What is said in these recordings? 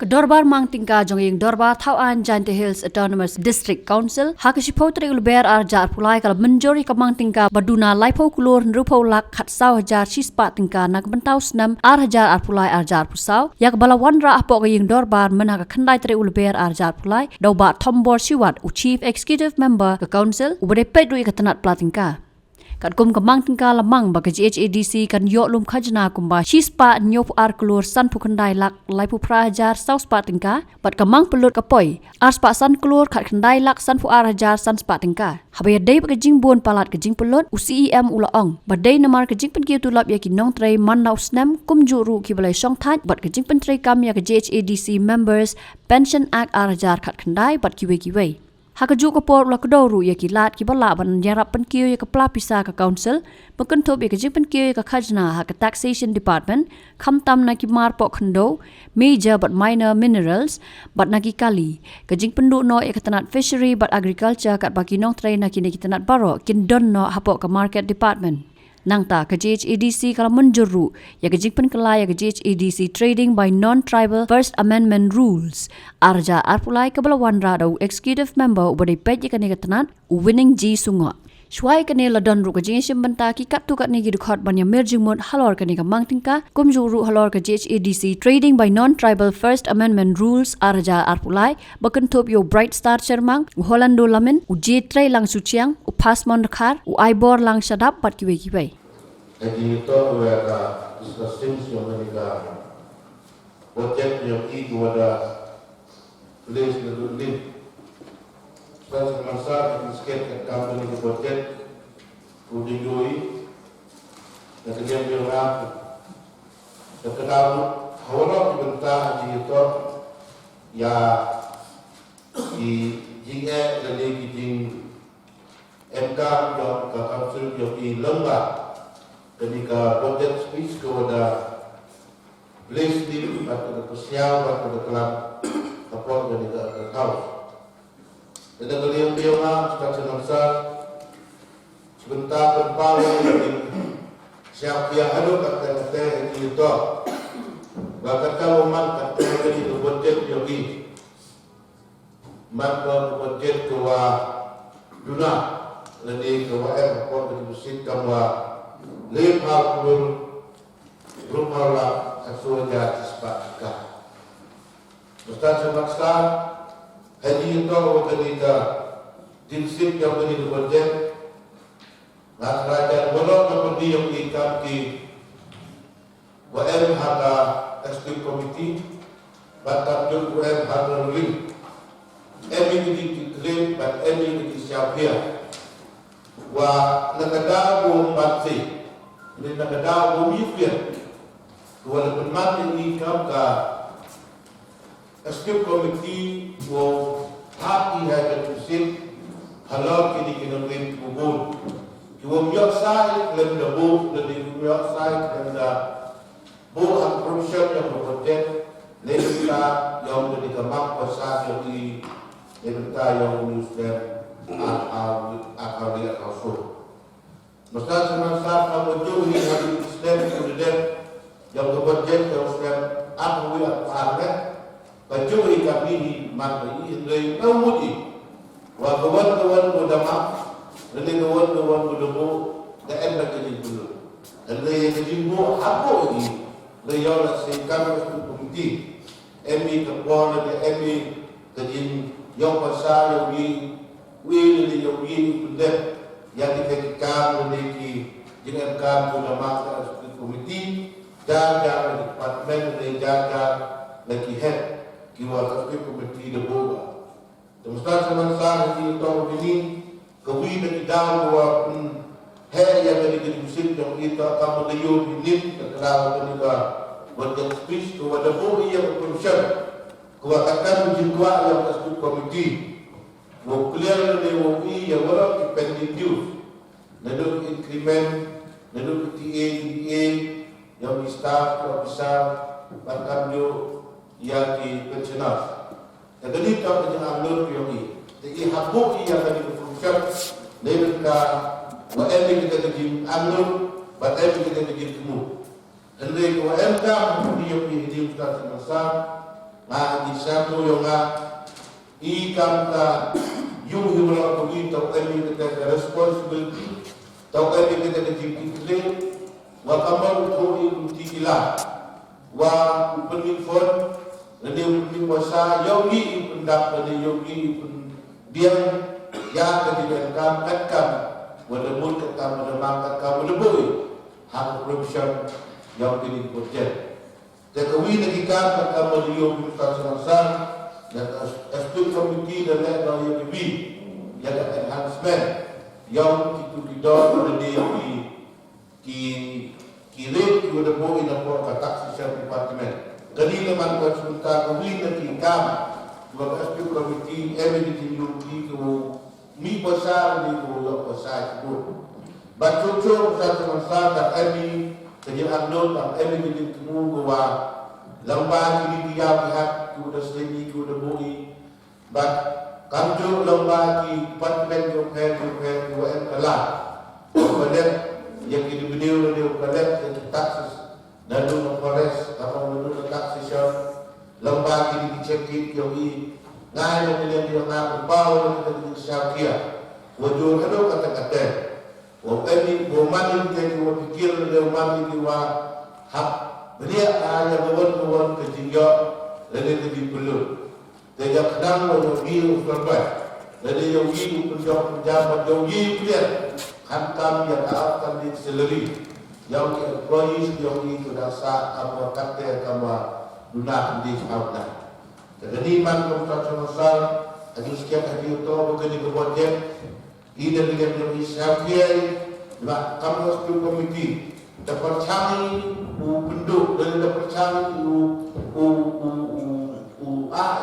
Kedorbar mang tingka jonging dorbar Thawan Jante Hills Autonomous District Council hakashipotri ulber arjar pulai kal menjori ke mang tingka baduna laipo kulur nrupo lak khatsau hajar chispa tingka nak bentau snam hajar pulai arjar pusau yak balawan ra apo ke ying dorbar menaka khandai tri ulber arjar pulai doba Thombor Siwat u Chief Executive Member ke Council ubade pedui ke tenat platingka kat kum kemang tingka lamang bagi GHADC kan yok lum khajna kumba chispa nyop ar kulur san pukandai lak laipu prahajar sau spa tingka bat kemang pelut kapoi ar spa san kulur khat khandai lak san pu ar hajar san spa tingka habaya dei bagi jing bon palat ke jing pelut u CEM ulaong badai namar ke jing penkiu tulap ya ki nong trai man nau snam kum juru ki balai song thaj bat ke jing pentrai kam ya ke GHADC members pension act ar hajar khat khandai bat kiwe Hakaju ke por la kedoru ya ki lat ki bala ban yarap penkiu ya ke pelapisa ke council penkentup ya ke jing penkiu ya ke khajna ha ke taxation department khamtam na ki mar pok khendo major but minor minerals but na ki kali ke jing penduk no ya ke tanat fishery but agriculture kat baki nong trai na ki tanat baro kin don no hapok ke market department Nangta ke GHADC kalau menjuru ya ke jing penkelai ya ke GHADC trading by non-tribal First Amendment rules arja arpulai ke balawan rado executive member ubade pej ya ke tenat winning G sunga Shwai kene ladon ru ke jing benta ki kat tu kat ni gi record ban ya merging mod halor ke ni ka mangtingka kum juru halor ke GHADC trading by non-tribal First Amendment rules arja arpulai bakentup yo Bright Star Chermang u Holando Lamin u J3 lang suciang u Pasmon Khar u Ibor lang Shadap pat kiwe Jadi itu adalah discussing yang mereka projek yang itu ada list dan list. Saya semasa disket company projek udinjui dan kemudian bilang sekedar orang dibentak di itu ya di jingga dan di jing MK yang ke council yang di lembah ketika projek speech kepada list di atau kesial atau kelam apa ketika tahu dan beliau secara semasa sebentar berpaling siapa yang ada kata itu bahkan kalau man kata itu projek yogi maka projek kewa duna lebih kewa apa kemusikan kewa Lima puluh rumah lah sesuai jati sepakat. Ustaz semaksa haji itu ketika dinsip yang beri berjen, nak raja bolong kemudian yang ikan di WM ada eksekutif komiti, batang jul WM ada link, ini diklaim dan ini disiapkan. Wah negara bumbatsi. Ini negara bumifir. Dua lepas ini kamka eksekutif komiti wo hati hai ketusin halal kini lem kubur. Kiwam yoksai lem dabu dan yoksai dan bu ang profesor yang berprojek leka yang dikembang pasal yang di leka yang muslim akal dia rasul. Masa semasa kamu jauh ini hari Islam kemudian yang berprojek yang Islam aku yang faham baju kami mati ini naudi kawan mudama dan kawan mudamu dan berkali dulu dan jadi mu apa ini beliau laksanakan komiti emi kepala dan emi kejin yang pasal yang wili yang benda yang dikatakan memiliki dengan kamu nama komiti jaga departemen dan jaga lagi head kiwal komiti deboga. Temustan semasa di tahun ini kewi bagi dalam bahwa head yang menjadi musim yang kita akan melihat ini keterangan kita berkat speech kepada bui yang berfungsi kewatakan menjengkua yang tersebut komiti. Mau clear le woi yang orang pending dues, naduk increment, naduk PTA yang di staff officer, bahkan yo yang di pensiunas. Jadi kalau kita ambil priori, jadi habuk yang tadi berfungsi, mereka WM kita jadi ambil, batai kita jadi temu. Dan mereka WM kan dia di kita semasa di satu yang ikam ka yung himla ko ito kami kita responsibility tau kami kita dikikle wa kamal ko itikila wa penifon nadi penikuasa yogi pendak nadi yogi dia ya kedian kam katkam wala mun katkam wala mangkatkam wala boy hak corruption yang kini project tekawi lagi kam katkam wala yogi tasarsan dan aspek komiti dan yang lebih yang enhancement yang itu didorong oleh kiri kita boleh nampak kata sisian departemen. Kali leman kuat sebentar kami nanti kam buat aspek komiti evidence yogi tu mi besar di bawah besar itu. Baca-baca satu masa tak kami sejak andol tak evidence temu bahwa lembaga ini dia lihat kuda sendiri kuda bui, but kantor lembaga departemen yang UN kalah, kemudian yang ini beliau kalah itu taksis, lalu forest atau lalu taksis lembaga ini dicekik yang ini, ngai yang dia nak bau yang dia siapia, wujud itu kata-kata, ini boman ini dia pikir dia boman ini hak dia hanya bawa kejinjau lalu jadi belum. Dia kadang orang biru terbaik. Lalu yang biru penjabat yang biru dia hantam yang akan diseleri. Yang employees yang itu dasar apa kata kama dunia di sana. Jadi man kontrak masal lagi sekian hari itu begini kemudian ini dengan yang siapkan nak kamu setuju komiti. Dapat cari penduduk dan dapat cari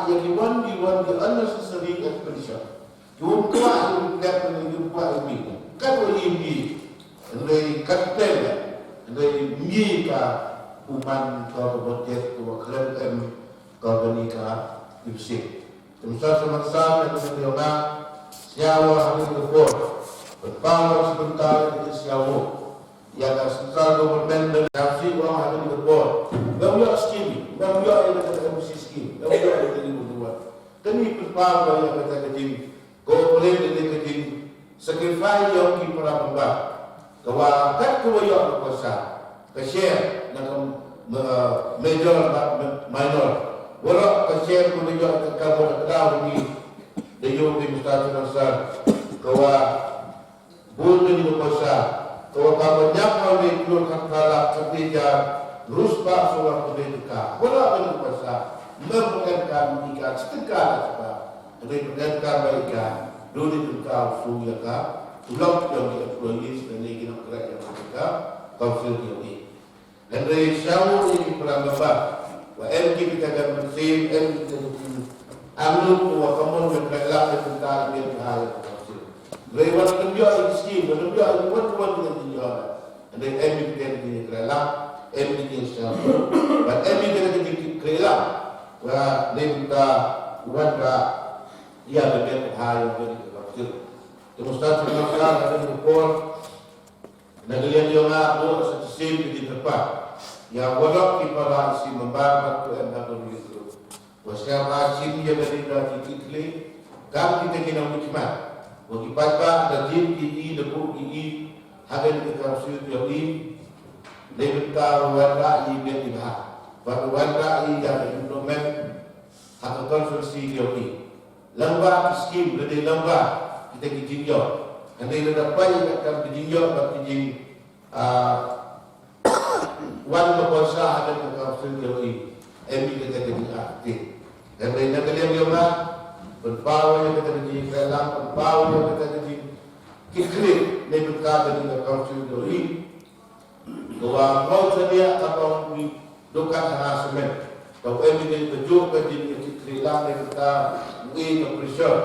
yang diwan di unnecessary expenditure. Yung kuah yung dapat yung kuah ini. Kalau ini dari katel dari mika uman kau berbuat kau kerem kau bernikah ibsik. Tempat semasa yang terjadi siawa hari berbuat berpawar sebentar di siawa. Yang central government dan nafsi orang ada di bawah. Bagaimana skim? Bagaimana yang kita mesti skim? Bagaimana yang kita buat? Kami berpaham yang kita kecil. Korporat yang kita kecil. Sacrifice yang kita pernah membuat. Kawakan kewajiban berkuasa. Keshare dengan major minor. Walau keshare kewajiban kekabupaten kedau ini. Dia di mustahil besar. Kawa bukan berkuasa. Kalau kamu nyapa di keluarkan kalak ketika ruspa suara kebetulan, bola berkuasa, memperkenalkan ikan setengah apa, memperkenalkan baikkan, dulu engkau suyaka, tulang yang diapologi dan ini kita kerja yang mereka konsul ini. Dan dari syawal ini pernah membah, MK kita akan bersih, MK kita ambil bahwa kamu memperkenalkan tentang ini bahaya. Lewat tunjuk ini skim, tunjuk ini buat dengan tunjuk. Dan MB kita di kerala, MB kita siapa? Dan MB kita di kerala, wah kita wanda ia berbeza hal yang berkaitan. Demonstrasi masalah ada report, negara yang ada sistem di tempat. Yang walau kita isi membantu MB itu. Wasyarakat sini yang berada di Kitli, kami kita kena mukmat. Bagi pada rajin ini debu ini hadir ke kawasan ini lebih warga ini beribah. Pada warga ini ada implement atau konstruksi ini. Lembah skim lebih lembah kita kijinjau. Anda dapat yang akan kijinjau bagi kijing warga kuasa ada ke kawasan ini. Ini kita jadi aktif. Dan mereka kalian juga berbawa yang kita di dalam berbawa yang kita di kiklik lebih kata di kawasan ini bahwa kau sedia atau di dokan harassment kalau ini berjuang di kiklik lang kita ini pressure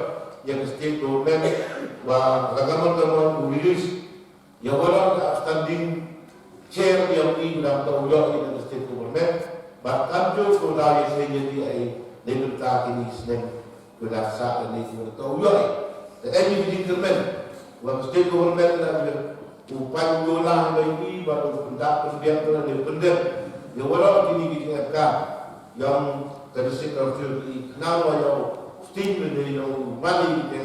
yang state government bahwa ragaman rilis yang orang standing chair yang ini dalam tawulah ini state government bahkan juga sudah yang jadi lebih kata ini sedang berdasar ini tahu ya, ini determine, waktu state government dan upaya jolah bagi baru pendak pendiam tu ada pendek, yang walau ini kita yang district council now yo state le yo mali ke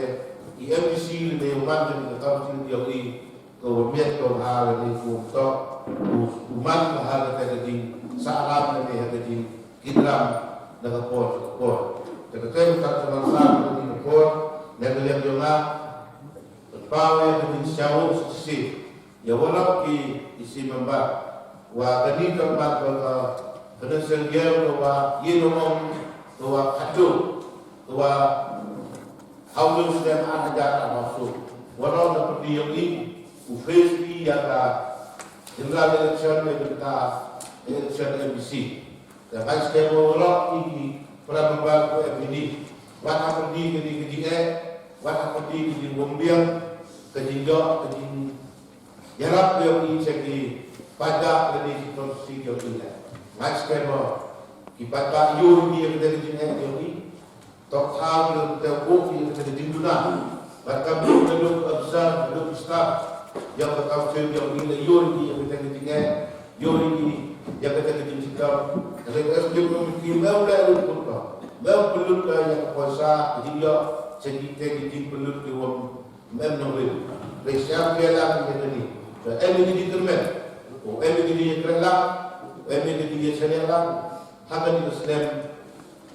MPC le mali ke council yo ko miet ko ha le ko to man ha le di salam le ha di kidram daga port daga kai ta sama sa di port daga le yo nga pawe di siawo si ya wala ki isi mamba wa gani tempat wa penasen dia wa yinomong wa kadu wa haulus dan ada masuk wala seperti yang ini ufesbi ya ka general election kita election MBC dan vice chairman wala ini para membantu FPD wat aperdi ke wat aperdi ke Bombiang ke Jinggo ke Yarap yang ini segi pada dari konstitusi yang ini, macam ibadah yuri yang dari jenis yuri, tokhal yang terbuka yang dari dunia, bahkan belum besar belum staff yang berkausi yang ini yuri yang dari jenis yuri yang dari jenis kita, kalau kita mungkin mula belum yang kuasa dia segi teknik belum diwam menolak, resep dia lah ini. Ini determin, ini dia kerana, ini dia senang, hanya di Islam,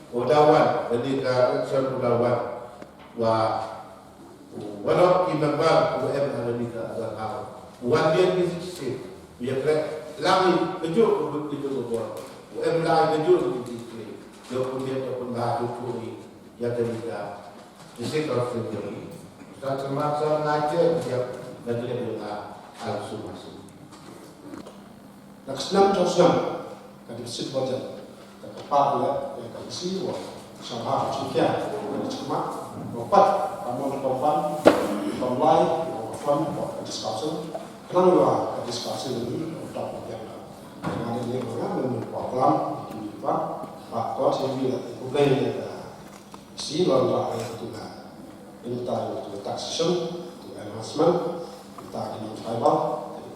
udawan, jadi kerana udawan, walau kimbar, ada di dalam wajian fisik, dia kerana lagi kejut begitu betul, lagi kejut begitu, dia pun bahagia pun, ya jadi fisik harus terjadi, semasa ngajar dia nanti dia langsung masuk. Naksnam josnam kadi sit wajan kapal ya kadi siwa sama cikia kadi cuma opat amon kompan pemlai kompan kadi spasel kenapa kadi spasel ini untuk yang ada di mana memperkuat di pak kos yang bila bukan ya si lawan itu kan ini tahu itu taxation itu enhancement kita ini tribal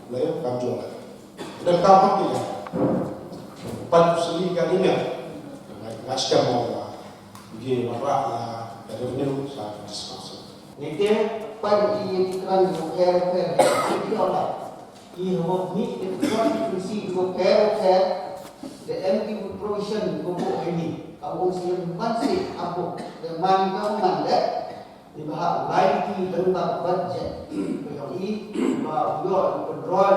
layak kamjual dan kapan dia empat seli kalinya naskah mau dia marah ya revenue saat disposal ni dia pada ini kan bukan dia orang ini mau ni konstitusi bukan the MP provision bukan ini kamu sih masih apa dengan kamu nanda di bahas lain tentang budget yang ini bahwa kontrol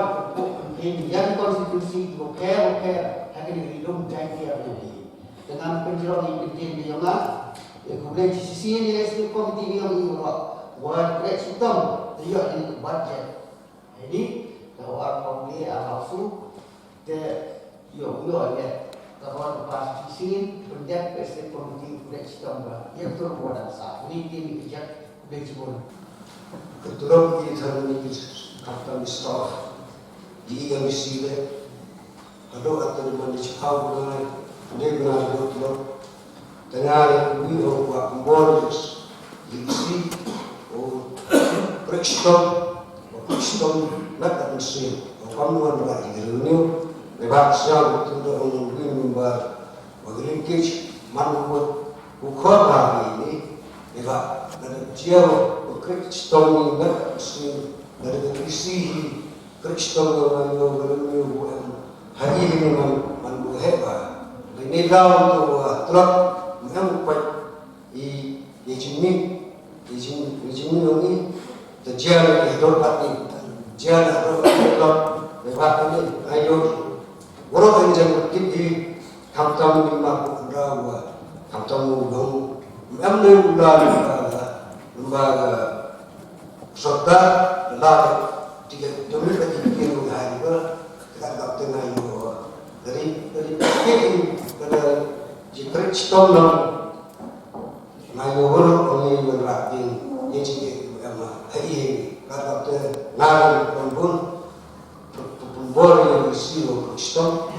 yang konstitusi bukan akan dihidup jadi ini dengan penjelasan ini yang kemudian sisi ini lesbi komite yang ini buat sistem dia ini budget ini kalau komite langsung the yo ya kalau pas sisi penjat lesbi komite sistem yang terbuat sah ini kerja bejibun keturun di dalam ini kapten staff di MBC le ada atau di mana cakap dengan dia benar betul dengan we orang boarders isi oh Brixton nak ada sih kamu ada lagi renew lepas siapa tu orang member bagi linkage mana buat ukar ini lepas dari jauh Brixton nak sih dari isi Brixton yang renew hari ini man hebat ini dalam tu terus nampak ini ini terjadi hidup hati jadi hidup lewat ini ayo orang yang jangan kita kamtam lima puluh kamtam mulu memang lembaga serta lembaga tiga demi ketiga hari kita dapat naik dari jika stone naik orang ini berarti yang jika hari kata tu naik pun boleh yang isi stone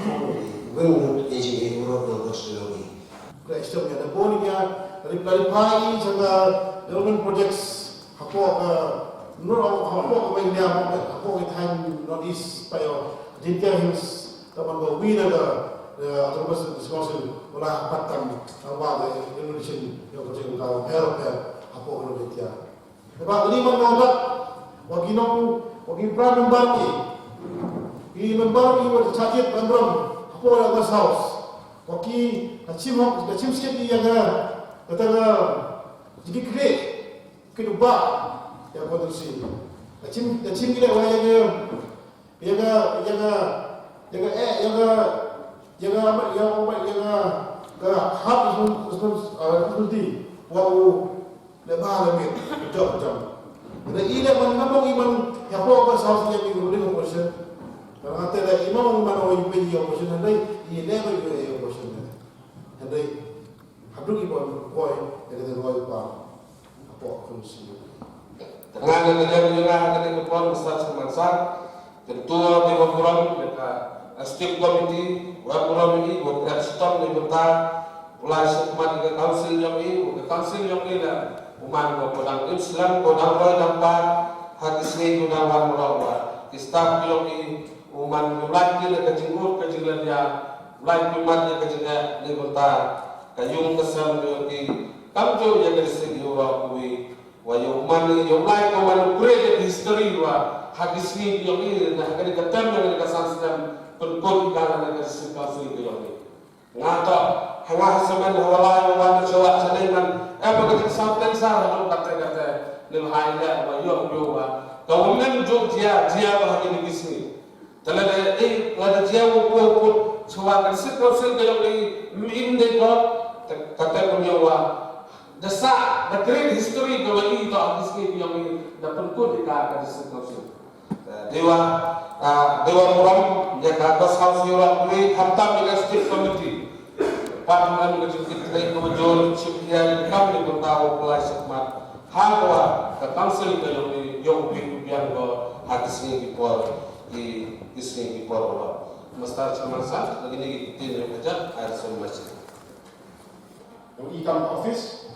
bentuk jika orang berselangi. Stone yang ada bolehnya dari pagi sama development projects apa yang time northeast payo details kapan go wina autonomous discussion wala patam awal Indonesian yang berjumpa kau Eropa apa kalau betia. Sebab ini menolak wagi pra membagi wajib cakit bandrom apa yang was house wagi kacim sikit yang kata jadi kreat kedua yang konstruksi kacim gila yang hab seperti wau lebah lebih jauh. Jadi ini menambah iman yang apa sahaja yang diulang operation. Kalau ada imam mana orang yang operation nanti ini level yang operation nanti. Habis ibu koi yang kita koi apa fungsi. Tengah negara juga kita kepon besar semasa ketua Dewan Kuram dekat Setiap komiti, wakuram ini, wakil stop ni berta, ulai sekemat ke council yang ini dah umat kodang Islam, kodang roy nampak, hadis ni kodang wan merawat. Islam yang ini umat ulai ni kejingut dia, ulai umat dia kejingut ni berta, kayung kesan yang ini, kamjo yang kesini orang kui, wajah umat ni, ulai umat create history wa hadis ni yang ini, nak kena ketem yang kesan sedang berkon kana negara situasi ini. Ngata hanga semen hawala wan jawab saneman begitu sampai sah dalam kata-kata nilainya wa yo kawangan jo dia bahagian di sini. Dalam ada dia pun jawab situasi ini inde ko kata kumyawa dasa the great history ko ini to hadis ni yang dapat ko dikatakan situasi. Dewan Kuram yang atas house orang ini hantam dengan state committee. Parlimen kejutkan kita kemudian sekian kami bertahu pelai semat hawa ke council yang ke hadis ini di sini di Purwokerto. Mestar semasa lagi ni kita kerja ada semua masjid. Yang ikam office,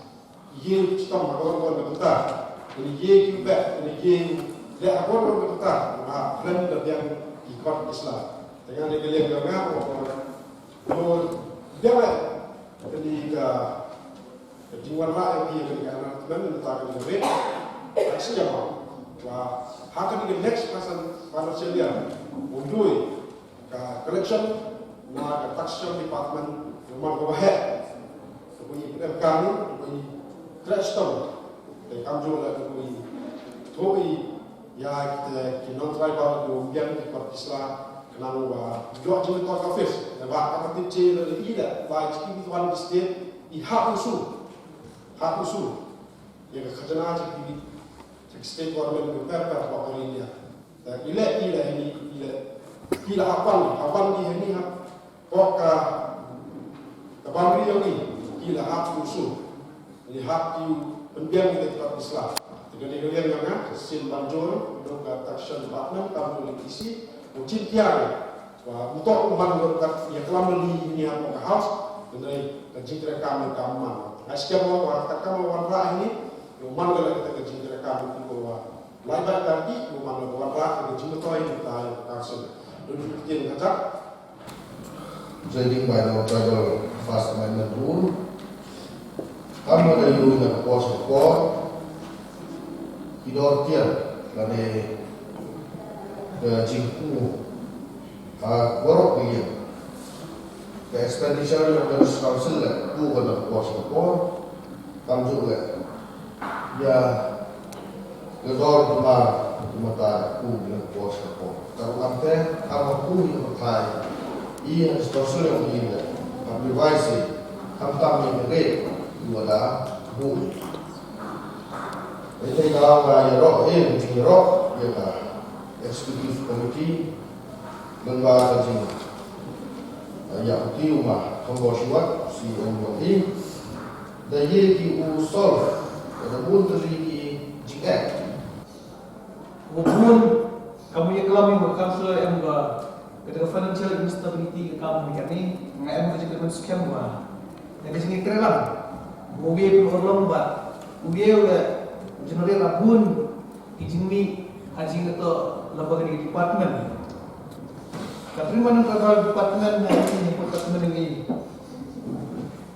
ye kita makan kita, ini ye kita, ini ye dia akan berkata, plan yang ikut Islam. Dengan negara yang kalau dia ketika kejiwaan rakyat ini kerana plan letakkan duit, aksi yang wah, hakan di next pasal Australia, undui ke collection, ke taxation department, rumah overhead, kemudian kami, kemudian Gladstone, dan kami juga kemudian Tory ya kita non tribal kemudian di Islam kenal dua jenis tokoh office dan apa titik tidak baik ini tuan state di hak usul yang khazanah jadi state government berperkara waktu ini dan ila apa di ini poka kabari yang ini ila hak usul ini hak pendiam di Islam. Dengan yang mana sin banjol untuk taxation department kamu boleh isi ucin tiar untuk umat berkat yang telah beli ini apa house dengan kejadian kami kamu. Asyik bawa kamu warna ini umat kalau kita kejadian kami itu bawa lain lagi umat warna kejadian itu yang kita langsung. Dulu kita kata Judging by the tribal First Amendment rule, kamu ada yang kuasa kuat Idor tiar lade jingku borok dia ke expenditure yang harus council le tu kalau kuasa kuat kamu juga ya gedor mata ku dengan kuasa kuat kalau ante apa ku yang berkai ia stosur yang ini tapi waisi tam yang gede dua bu. Ini kalau yang roh ini ya eksekutif komiti lembaga kajian yang di rumah pembuat si MOI dan di usul ada pun terjadi JK. Walaupun kamu yang kelami berkansel yang ketika financial instability kamu ini mengenai kerja kerja sekian dan di sini kerelang mobil berlomba mobil general rabun ijinmi haji itu lembaga di department Katriman Tribal Department ini department ini.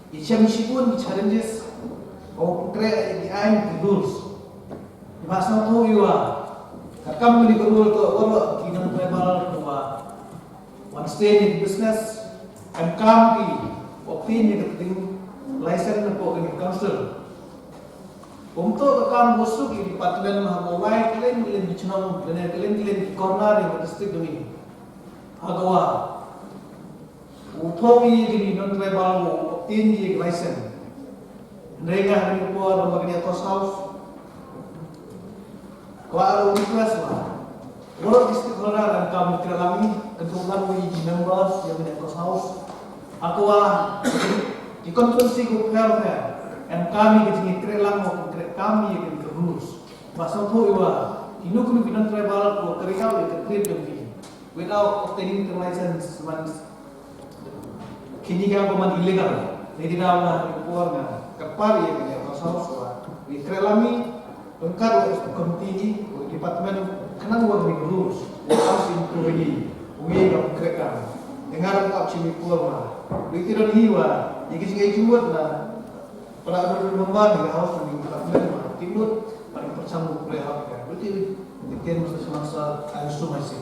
Isyamishipun challenges of create the rules. Bahasa tu iwa. Kakam beli rule to orang kinan tribal tua. One stay in business and come di opinion keting license po kini council. Untuk kakam busuk di department mahawai kalian kalian bicara kalian di corner yang district ini. Agawa. Utomi di non tribal opinion license. Mereka hari po orang bagian atas house. Kalau request lah, orang district corner dan kami kami kebetulan we members yang di atas house. Aku di konferensi grup welfare, and kami ketinggi kerelang mau kami yang ke rules. Masa tu iwa, inuk non tribal ko kerikau yang kerja demi, without obtaining the license once. Kini kau pemain illegal, jadi dalam keluarga kepala yang di atas house we kerelami. Engkau komiti departemen kenang wang ni rules, harus improve ini, uye nak kerja. Dengar tak cimi puama, begitu hiwa, jadi sih jual lah. Pada berlomba di house ni departemen timur paling bersambung boleh apa? Berarti mungkin masa semasa harus masih.